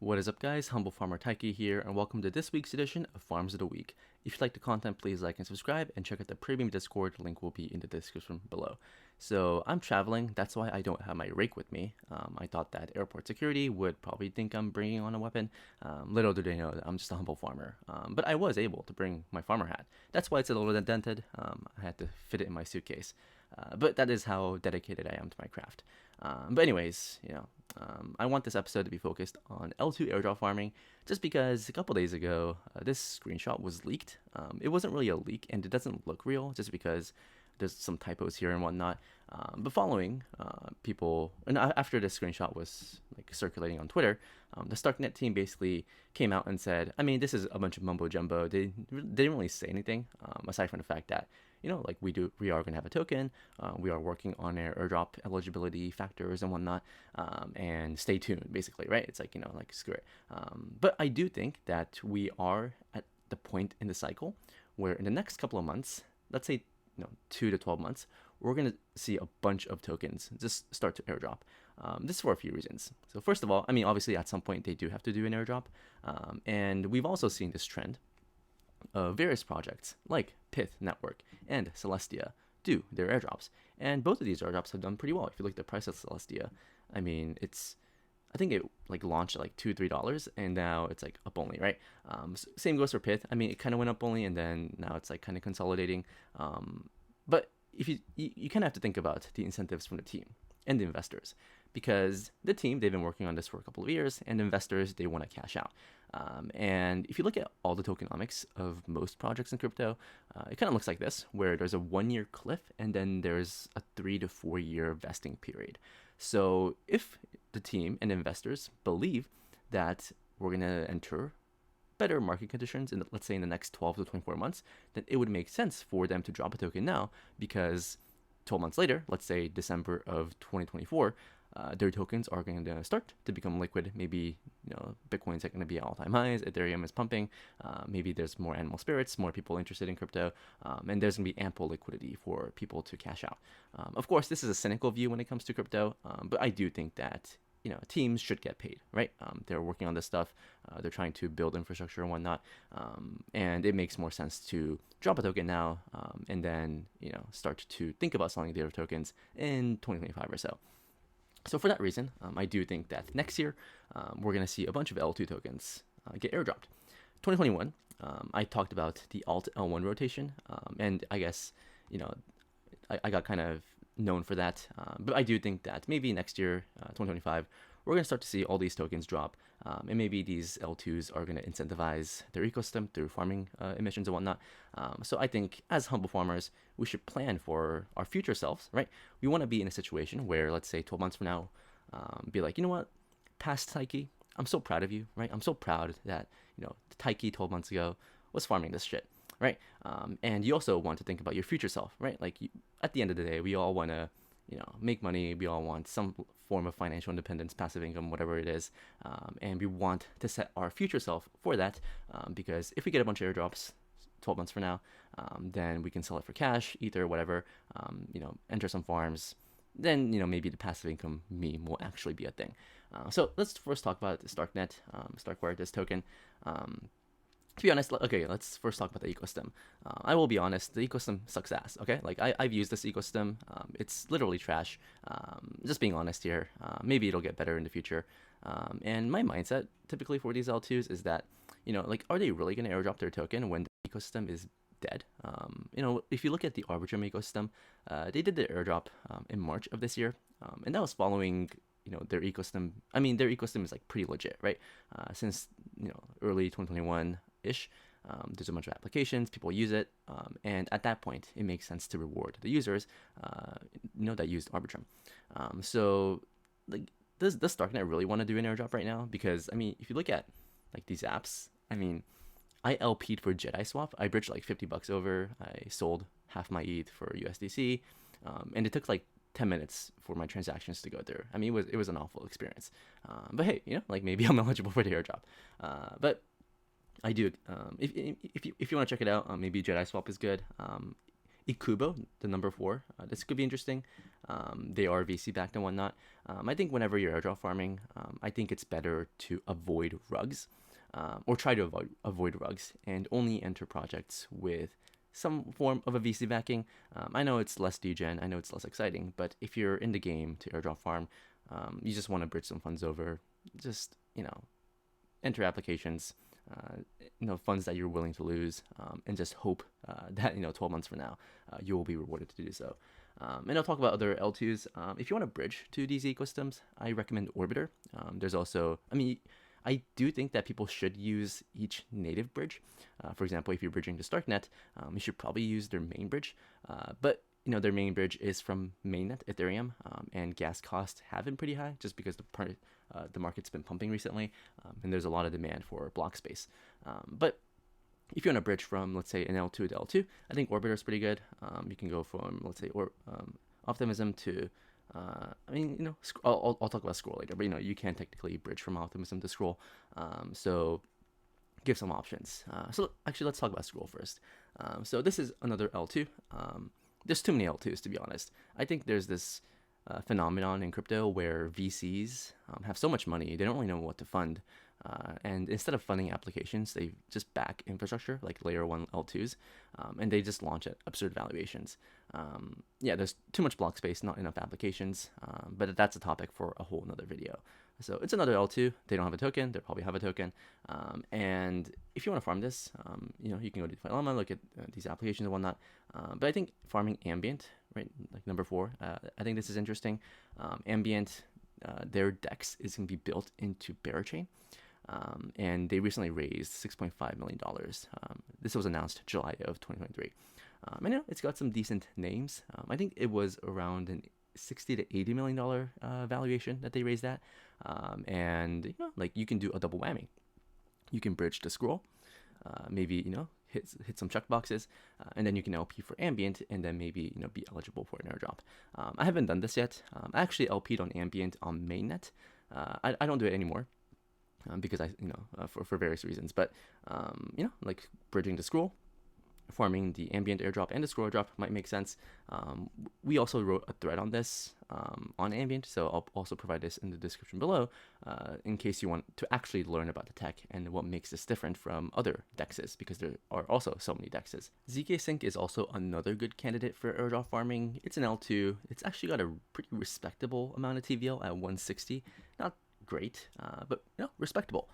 What is up, guys? Humble Farmer Taiki here, and welcome to this week's edition of Farms of the Week. If you like the content, please like and subscribe, and check out the premium Discord. Link will be in the description below. So I'm traveling, that's why I don't have my rake with me. I thought that airport security would probably think I'm bringing on a weapon. Little do they know that I'm just a humble farmer. But I was able to bring my farmer hat. That's why it's a little indented. I had to fit it in my suitcase. But that is how dedicated I am to my craft. But anyways, I want this episode to be focused on L2 airdrop farming, just because a couple days ago, this screenshot was leaked. It wasn't really a leak, and it doesn't look real, just because there's some typos here and whatnot. But following people, and after this screenshot was circulating on Twitter, the Starknet team basically came out and said, I mean, this is a bunch of mumbo jumbo. They didn't really say anything, aside from the fact that, we are going to have a token. We are working on our airdrop eligibility factors and whatnot. And stay tuned, basically, right? It's screw it. But I do think that we are at the point in the cycle where in the next couple of months, let's say 2 to 12 months, we're going to see a bunch of tokens just start to airdrop. This is for a few reasons. So first of all, I mean, obviously at some point they do have to do an airdrop. And we've also seen this trend of various projects like Pith Network and Celestia do their airdrops. And both of these airdrops have done pretty well. If you look at the price of Celestia, I mean, I think it launched at $2-3, and now it's up only, right? Same goes for Pith. I mean, it kind of went up only, and then now it's kind of consolidating. But if you kind of have to think about the incentives from the team and the investors, because the team, they've been working on this for a couple of years, and investors, they want to cash out. And if you look at all the tokenomics of most projects in crypto, it kind of looks like this, where there's a 1-year cliff, and then there's a 3 to 4 year vesting period. So if the team and investors believe that we're going to enter better market conditions in, let's say, in the next 12 to 24 months, then it would make sense for them to drop a token now, because 12 months later, let's say December of 2024, their tokens are going to start to become liquid. Maybe Bitcoin's going to be at all-time highs, Ethereum is pumping, maybe there's more animal spirits, more people interested in crypto, and there's going to be ample liquidity for people to cash out. Of course, this is a cynical view when it comes to crypto, but I do think that teams should get paid, right? They're working on this stuff, they're trying to build infrastructure and whatnot, and it makes more sense to drop a token now, and then start to think about selling their tokens in 2025 or so. So for that reason, I do think that next year we're going to see a bunch of L2 tokens get airdropped. 2021, I talked about the alt L1 rotation, and I guess I got kind of known for that, but I do think that maybe next year, 2025, we're going to start to see all these tokens drop, and maybe these L2s are going to incentivize their ecosystem through farming emissions and whatnot. So I think as humble farmers, we should plan for our future selves, right? We want to be in a situation where, let's say 12 months from now, be like, you know what, past Taiki, I'm so proud of you, right? I'm so proud that, the Taiki 12 months ago was farming this shit, right? And you also want to think about your future self, right? At the end of the day, we all want to, make money. We all want some form of financial independence, passive income, whatever it is. And we want to set our future self for that, because if we get a bunch of airdrops 12 months from now, then we can sell it for cash, ether, whatever, enter some farms. Then, maybe the passive income meme will actually be a thing. So let's first talk about the Starknet, Starkware, this token. To be honest, okay, let's first talk about the ecosystem. I will be honest, the ecosystem sucks ass, okay? I've used this ecosystem. It's literally trash. Just being honest here. Maybe it'll get better in the future. And my mindset typically for these L2s is that, are they really going to airdrop their token when the ecosystem is dead? If you look at the Arbitrum ecosystem, they did their airdrop in March of this year. And that was following their ecosystem. I mean, their ecosystem is pretty legit, right? Since early 2021 ish, there's a bunch of applications, people use it, and at that point it makes sense to reward the users that used Arbitrum. So does Starknet really want to do an airdrop right now? Because I mean, if you look at these apps, I mean, I LP'd for Jedi Swap. I bridged $50 over. I sold half my ETH for USDC, and it took 10 minutes for my transactions to go through. I mean, it was an awful experience. But hey, maybe I'm eligible for the airdrop. But I do. If you want to check it out, maybe Jedi Swap is good. Ikubo, the number 4, this could be interesting. They are VC backed and whatnot. I think whenever you're airdrop farming, I think it's better to avoid rugs, or try to avoid rugs, and only enter projects with some form of a VC backing. I know it's less degen, I know it's less exciting, but if you're in the game to airdrop farm, you just want to bridge some funds over, just, enter applications, funds that you're willing to lose, and just hope that 12 months from now you will be rewarded to do so. And I'll talk about other L2s. If you want to bridge to these ecosystems, I recommend Orbiter. There's also, I do think that people should use each native bridge. For example, if you're bridging to Starknet, you should probably use their main bridge. But their main bridge is from mainnet Ethereum, and gas costs have been pretty high just because the market's been pumping recently, and there's a lot of demand for block space. But if you want to bridge from, let's say, an L2 to L2, I think Orbiter is pretty good. You can go from, let's say, Optimism to, I'll talk about Scroll later, but you can technically bridge from Optimism to Scroll. So give some options. So actually, let's talk about Scroll first. So this is another L2. There's too many L2s, to be honest. I think there's this phenomenon in crypto where VCs have so much money, they don't really know what to fund. And instead of funding applications, they just back infrastructure like layer 1 L2s, and they just launch at absurd valuations. There's too much block space, not enough applications, but that's a topic for a whole nother video. So it's another L2. They don't have a token. They probably have a token. And if you want to farm this, you can go to DeFi Llama, look at these applications and whatnot. But I think farming Ambient, right, like number 4, I think this is interesting. Ambient, their DEX is going to be built into Berachain. And they recently raised $6.5 million. This was announced July of 2023. And it's got some decent names. I think it was around an $60 to $80 million valuation that they raised at. And you can do a double whammy. You can bridge to Scroll, maybe hit some check boxes, and then you can LP for Ambient, and then maybe be eligible for an airdrop. I haven't done this yet. I actually LP'd on Ambient on mainnet. I don't do it anymore. Because for various reasons, but bridging to Scroll, farming the Ambient airdrop and the Scroll airdrop might make sense. We also wrote a thread on this on Ambient, so I'll also provide this in the description below in case you want to actually learn about the tech and what makes this different from other dexes, because there are also so many dexes. zkSync is also another good candidate for airdrop farming. It's an L2. It's actually got a pretty respectable amount of TVL at 160. Not great, but respectable.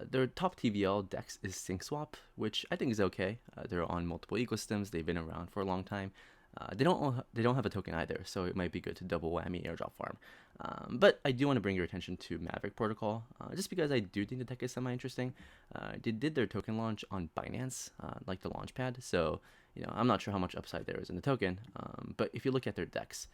Their top TVL dex is SyncSwap, which I think is okay. They're on multiple ecosystems. They've been around for a long time. They don't have a token either, so it might be good to double whammy airdrop farm. But I do want to bring your attention to Maverick Protocol, just because I do think the tech is semi-interesting. They did their token launch on Binance, like the launchpad. So I'm not sure how much upside there is in the token. But if you look at their dex,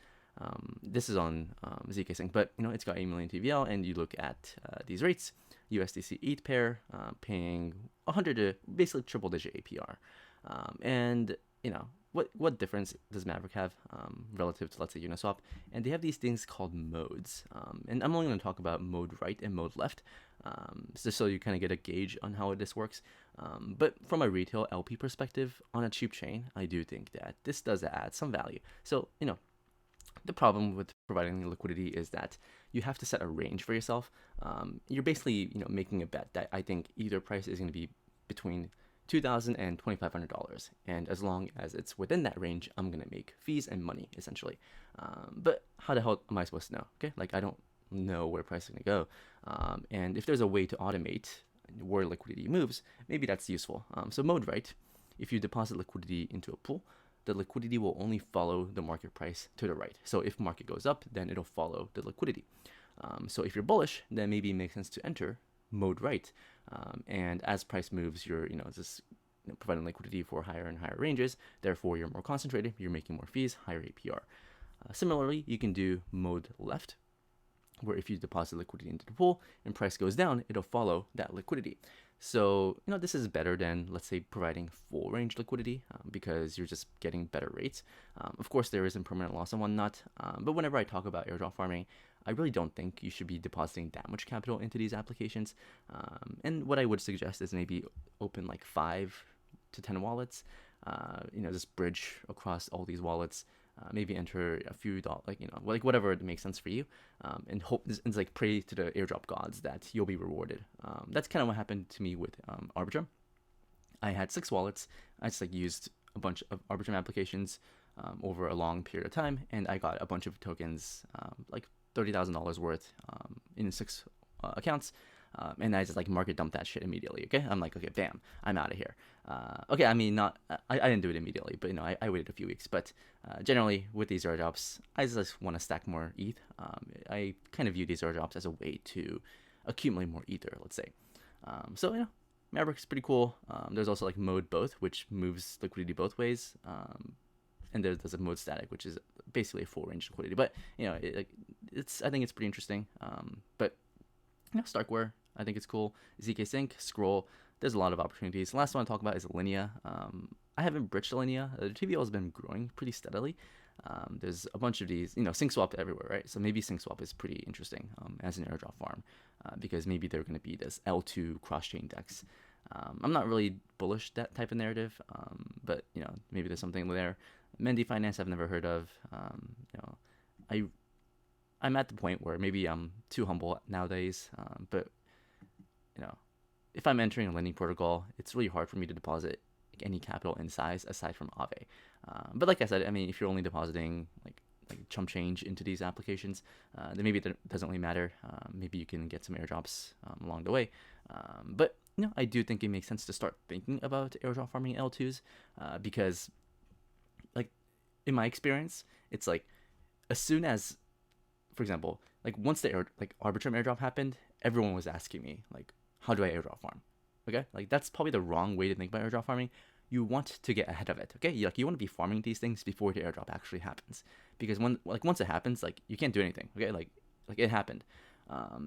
this is on zkSync, but it's got 8 million TVL, and you look at these rates, USDC ETH pair paying 100 to basically triple-digit APR, and what difference does Maverick have relative to, let's say, Uniswap? And they have these things called modes, and I'm only going to talk about mode right and mode left, just so you kind of get a gauge on how this works. But from a retail LP perspective, on a cheap chain, I do think that this does add some value. So the problem with providing liquidity is that you have to set a range for yourself. You're basically, making a bet that I think either price is going to be between $2,000 and $2,500, and as long as it's within that range, I'm going to make fees and money essentially. But how the hell am I supposed to know? Okay, I don't know where price is going to go, and if there's a way to automate where liquidity moves, maybe that's useful. So mode right, if you deposit liquidity into a pool, the liquidity will only follow the market price to the right. So if market goes up, then it'll follow the liquidity. So if you're bullish, then maybe it makes sense to enter mode right. And as price moves, you're just providing liquidity for higher and higher ranges. Therefore, you're more concentrated. You're making more fees, higher APR. Similarly, you can do mode left, where if you deposit liquidity into the pool and price goes down, it'll follow that liquidity. So, this is better than, let's say, providing full range liquidity because you're just getting better rates. Of course, there is impermanent loss and whatnot, but whenever I talk about airdrop farming, I really don't think you should be depositing that much capital into these applications. And what I would suggest is maybe open like 5 to 10 wallets. just bridge across all these wallets. Maybe enter a few like like whatever makes sense for you, and hope and like pray to the airdrop gods that you'll be rewarded. That's kind of what happened to me with Arbitrum. I had 6 wallets. I just like used a bunch of Arbitrum applications over a long period of time, and I got a bunch of tokens, like $30,000 worth, in 6 accounts. And I just like market dump that shit immediately. Okay, I'm like, okay, bam, I'm out of here. Okay, I mean, not I didn't do it immediately, but I waited a few weeks. But generally, with these airdrops, I just want to stack more ETH. I kind of view these airdrops as a way to accumulate more Ether, let's say. So Maverick's pretty cool. There's also like mode both, which moves liquidity both ways. And there's a mode static, which is basically a full range liquidity. But I think it's pretty interesting. But Starkware, I think it's cool. zkSync, Scroll, there's a lot of opportunities. The last one I talk about is Linea. I haven't bridged Linea. The TVL has been growing pretty steadily. There's a bunch of these, sync swap everywhere, right? So maybe sync swap is pretty interesting as an airdrop farm, because maybe they're going to be this L2 cross-chain DEX. I'm not really bullish that type of narrative, but maybe there's something there. Mendy Finance I've never heard of. I'm at the point where maybe I'm too humble nowadays, but if I'm entering a lending protocol, it's really hard for me to deposit any capital in size aside from Aave. But like I said, I mean, if you're only depositing like chump change into these applications, then maybe it doesn't really matter. Maybe you can get some airdrops along the way. But I do think it makes sense to start thinking about airdrop farming L2s, because like in my experience, it's like as soon as, for example, like once the Arbitrum airdrop happened, everyone was asking me like, how do I airdrop farm? Okay, like that's probably the wrong way to think about airdrop farming. You want to get ahead of it. Okay, you want to be farming these things before the airdrop actually happens, because once it happens, like you can't do anything. Okay, like it happened.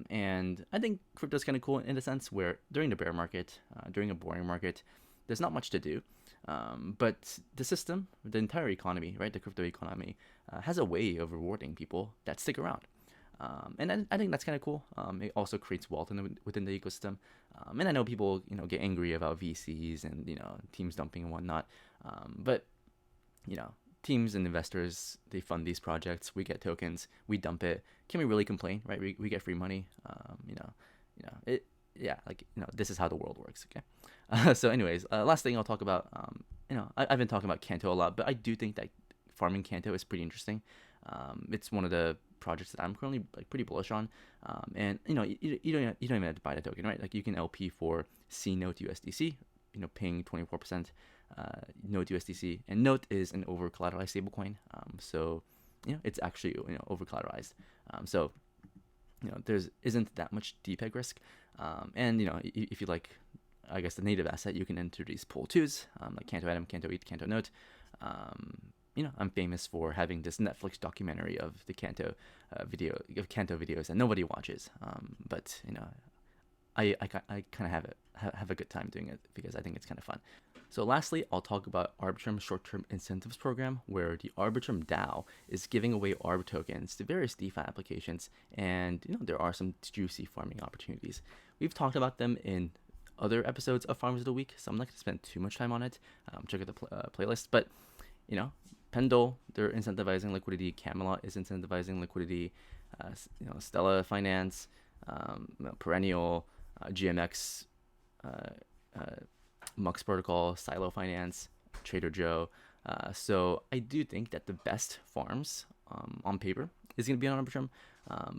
And I think crypto's kind of cool in a sense where during the bear market, during a boring market, there's not much to do. But the system, the entire economy, right, the crypto economy, has a way of rewarding people that stick around. And I think that's kind of cool. It also creates wealth within the ecosystem. And I know people, get angry about VCs and, teams dumping and whatnot. But, teams and investors, they fund these projects. We get tokens. We dump it. Can we really complain, right? We get free money. This is how the world works, okay? So anyways, last thing I'll talk about, I've been talking about Canto a lot, but I do think that farming Canto is pretty interesting. It's one of the projects that I'm currently pretty bullish on, and you don't even have to buy the token, right? Like you can LP for C Note USDC, paying 24% Note USDC, and Note is an over collateralized stablecoin, so it's actually over collateralized, so there isn't that much DPEG risk, and if you like, I guess, the native asset, you can enter these pool 2s, like Canto Atom, Canto ETH, Canto Note. I'm famous for having this Netflix documentary of the Canto Canto videos that nobody watches. But I kind of have a good time doing it because I think it's kind of fun. So lastly, I'll talk about Arbitrum's short-term incentives program, where the Arbitrum DAO is giving away Arb tokens to various DeFi applications, and there are some juicy farming opportunities. We've talked about them in other episodes of Farmers of the Week, so I'm not going to spend too much time on it. Check out the playlist, but Pendle, they're incentivizing liquidity. Camelot is incentivizing liquidity. Stella Finance, Perennial, GMX, Mux Protocol, Silo Finance, Trader Joe. So I do think that the best farms on paper is going to be on Arbitrum,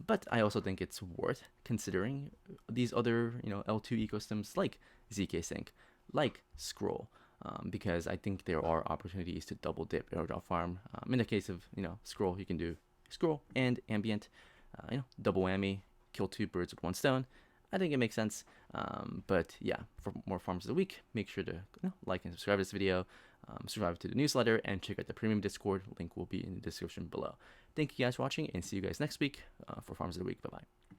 but I also think it's worth considering these other L2 ecosystems like zkSync, like Scroll. Because I think there are opportunities to double dip airdrop farm. In the case of Scroll, you can do Scroll and Ambient, double whammy, kill 2 birds with 1 stone. I think it makes sense. But yeah, for more farms of the week, make sure to like and subscribe to this video, subscribe to the newsletter, and check out the premium Discord. Link will be in the description below. Thank you guys for watching, and see you guys next week for Farms of the Week. Bye bye.